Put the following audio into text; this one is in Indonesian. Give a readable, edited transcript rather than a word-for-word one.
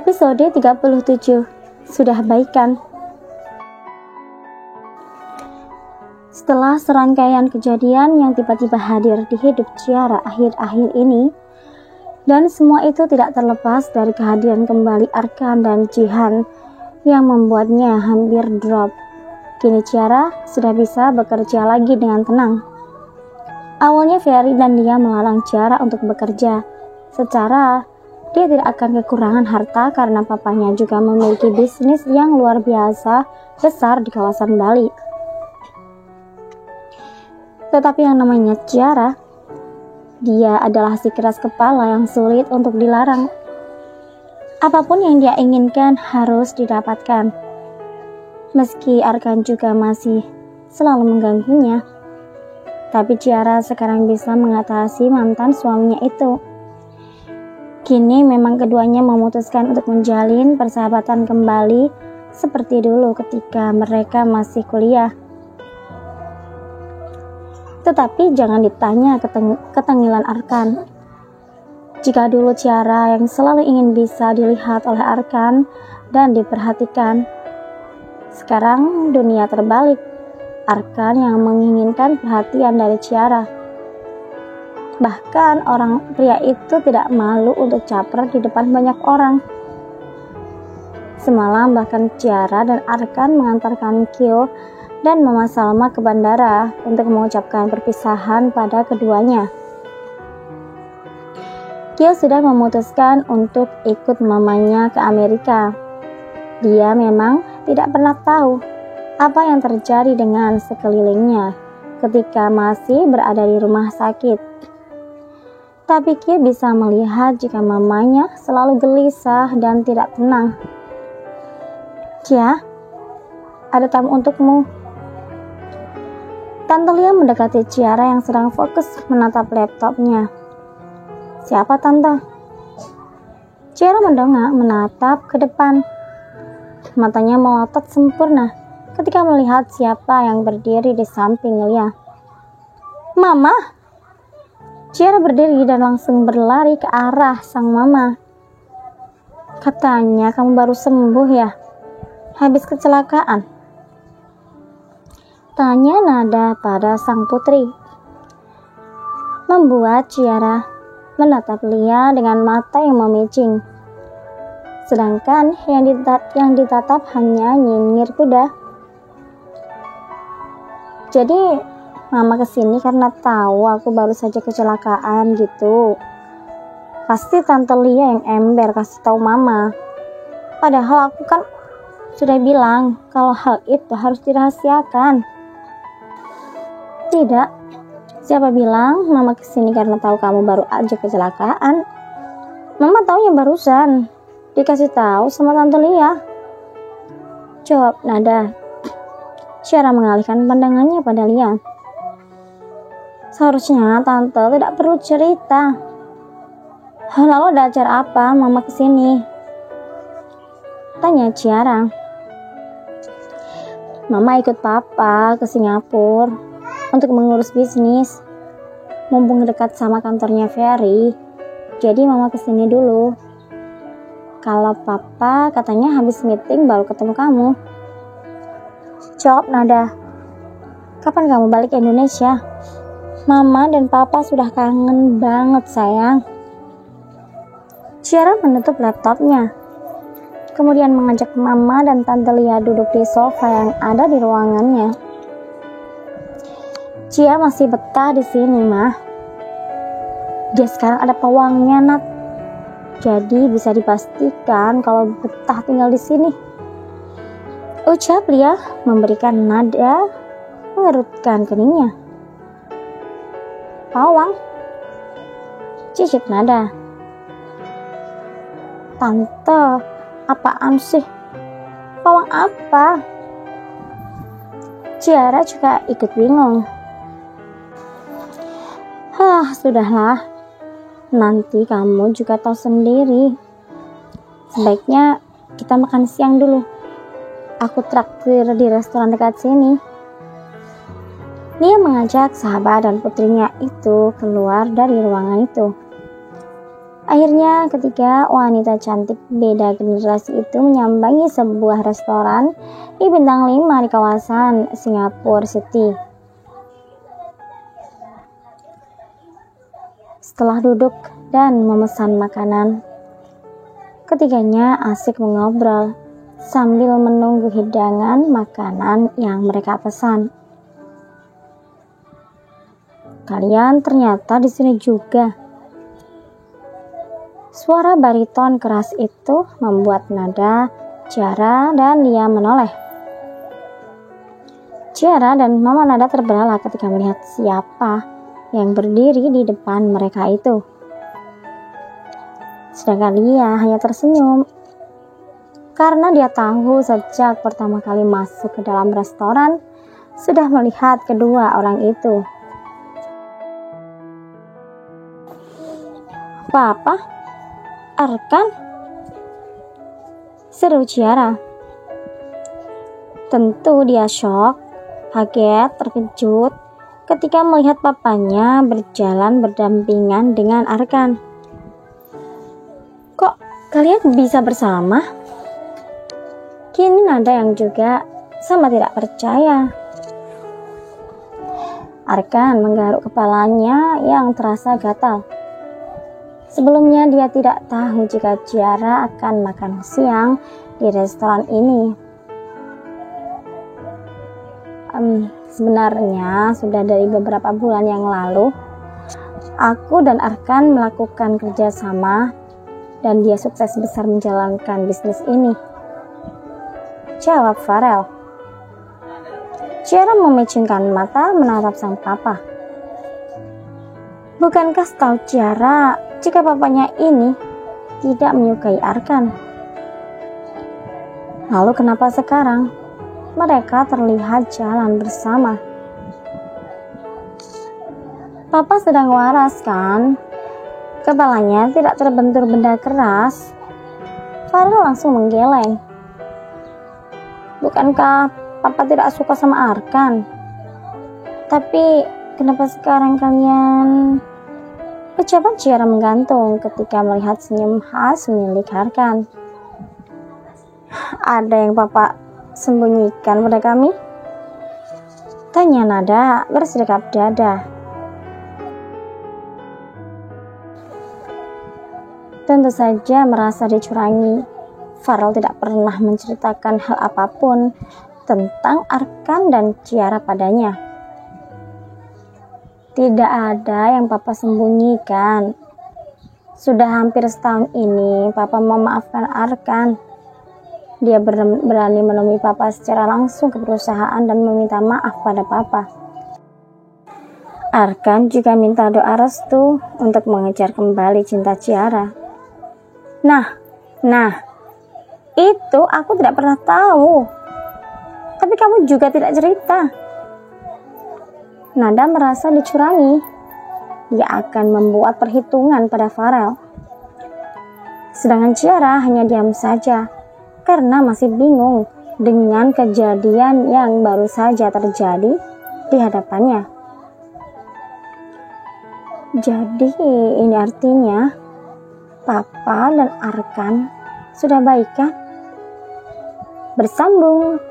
Episode 37. Sudah baikan. Setelah serangkaian kejadian yang tiba-tiba hadir di hidup Ciara akhir-akhir ini, dan semua itu tidak terlepas dari kehadiran kembali Arkan dan Jihan yang membuatnya hampir drop. Kini Ciara sudah bisa bekerja lagi dengan tenang. Awalnya Ferry dan dia melarang Ciara untuk bekerja. Secara dia tidak akan kekurangan harta karena papanya juga memiliki bisnis yang luar biasa besar di kawasan Bali. Tetapi yang namanya Ciara, dia adalah si keras kepala yang sulit untuk dilarang. Apapun yang dia inginkan harus didapatkan. Meski Arkan juga masih selalu mengganggunya, tapi Ciara sekarang bisa mengatasi mantan suaminya itu. Kini memang keduanya memutuskan untuk menjalin persahabatan kembali seperti dulu ketika mereka masih kuliah. Tetapi jangan ditanya ketengilan Arkan. Jika dulu Ciara yang selalu ingin bisa dilihat oleh Arkan dan diperhatikan, sekarang dunia terbalik. Arkan yang menginginkan perhatian dari Ciara. Bahkan orang pria itu tidak malu untuk caper di depan banyak orang. Semalam bahkan Ciara dan Arkan mengantarkan Kyo dan Mama Salma ke bandara untuk mengucapkan perpisahan pada keduanya. Kyo sudah memutuskan untuk ikut mamanya ke Amerika. Dia memang tidak pernah tahu apa yang terjadi dengan sekelilingnya ketika masih berada di rumah sakit. Tapi Kyo bisa melihat jika mamanya selalu gelisah dan tidak tenang. Kia, ada tamu untukmu. Tante Lia mendekati Ciara yang sedang fokus menatap laptopnya. Siapa tante? Ciara mendongak menatap ke depan. Matanya melotot sempurna ketika melihat siapa yang berdiri di samping Lia. Mama! Ciara berdiri dan langsung berlari ke arah sang mama. Katanya kamu baru sembuh ya? Habis kecelakaan? Tanya nada pada sang putri. Membuat Ciara menatap Lia dengan mata yang memicing. Sedangkan yang ditatap hanya nyinyir kuda. Jadi Mama kesini karena tahu aku baru saja kecelakaan gitu. Pasti Tante Lia yang ember kasih tahu Mama. Padahal aku kan sudah bilang kalau hal itu harus dirahasiakan. Tidak. Siapa bilang Mama kesini karena tahu kamu baru aja kecelakaan? Mama tahu yang barusan dikasih tahu sama Tante Lia. Jawab nada. Ciara mengalihkan pandangannya pada Lia. Seharusnya tante tidak perlu cerita. Lalu ada acara apa mama kesini? Tanya Ciara. Mama ikut papa ke Singapura untuk mengurus bisnis. Mumpung dekat sama kantornya Ferry, jadi mama kesini dulu. Kalau papa katanya habis meeting baru ketemu kamu. Jawab nada. Kapan kamu balik ke Indonesia? Mama dan papa sudah kangen banget sayang. Ciara menutup laptopnya. Kemudian mengajak Mama dan Tante Lia duduk di sofa yang ada di ruangannya. Cia masih betah di sini, Mah. Dia sekarang ada pawangnya, Nat. Jadi bisa dipastikan kalau betah tinggal di sini. Ucap Lia memberikan nada mengerutkan keningnya. Pawang? Cicit nada. Tante, apaan sih? Pawang apa? Ciara juga ikut bingung. Sudahlah. Nanti kamu juga tahu sendiri. Sebaiknya kita makan siang dulu. Aku traktir di restoran dekat sini. Dia mengajak sahabat dan putrinya itu keluar dari ruangan itu. Akhirnya ketiga wanita cantik beda generasi itu menyambangi sebuah restoran di bintang 5 di kawasan Singapore City. Setelah duduk dan memesan makanan, ketiganya asik mengobrol sambil menunggu hidangan makanan yang mereka pesan. Kalian ternyata di sini juga. Suara bariton keras itu membuat Nada, Ciara, dan Lia menoleh. Ciara dan Mama Nada terbelalak ketika melihat siapa yang berdiri di depan mereka itu. Sedangkan Lia hanya tersenyum karena dia tahu sejak pertama kali masuk ke dalam restoran sudah melihat kedua orang itu. "Papa? Arkan?" seru Ciara. Tentu dia shock, kaget, terkejut ketika melihat papanya berjalan berdampingan dengan Arkan. "Kok kalian bisa bersama?" Kini Nada yang juga sama tidak percaya. Arkan menggaruk kepalanya yang terasa gatal. Sebelumnya dia tidak tahu jika Ciara akan makan siang di restoran ini. Sebenarnya sudah dari beberapa bulan yang lalu, aku dan Arkan melakukan kerjasama dan dia sukses besar menjalankan bisnis ini, jawab Farel. Ciara memicingkan mata menatap sang papa. Bukankah setahu Ciara jika papanya ini tidak menyukai Arkan? Lalu kenapa sekarang mereka terlihat jalan bersama? Papa sedang waras kan? Kepalanya tidak terbentur benda keras. Farel langsung menggeleng. Bukankah Papa tidak suka sama Arkan? Tapi kenapa sekarang kalian... Ucapan Ciara menggantung ketika melihat senyum khas milik Arkan. "Ada yang Papa sembunyikan pada kami?" tanya Nada bersedekap dada. Tentu saja merasa dicurangi, Farel tidak pernah menceritakan hal apapun tentang Arkan dan Ciara padanya. "Tidak ada yang Papa sembunyikan. Sudah hampir setahun ini Papa memaafkan Arkan. Dia berani menemui Papa secara langsung ke perusahaan dan meminta maaf pada Papa. Arkan juga minta doa restu untuk mengejar kembali cinta Ciara." Nah, itu aku tidak pernah tahu. Tapi kamu juga tidak cerita. Nada merasa dicurangi. Dia akan membuat perhitungan pada Farel. Sedangkan Ciara hanya diam saja karena masih bingung dengan kejadian yang baru saja terjadi di hadapannya. Jadi ini artinya Papa dan Arkan sudah baik kan? Bersambung.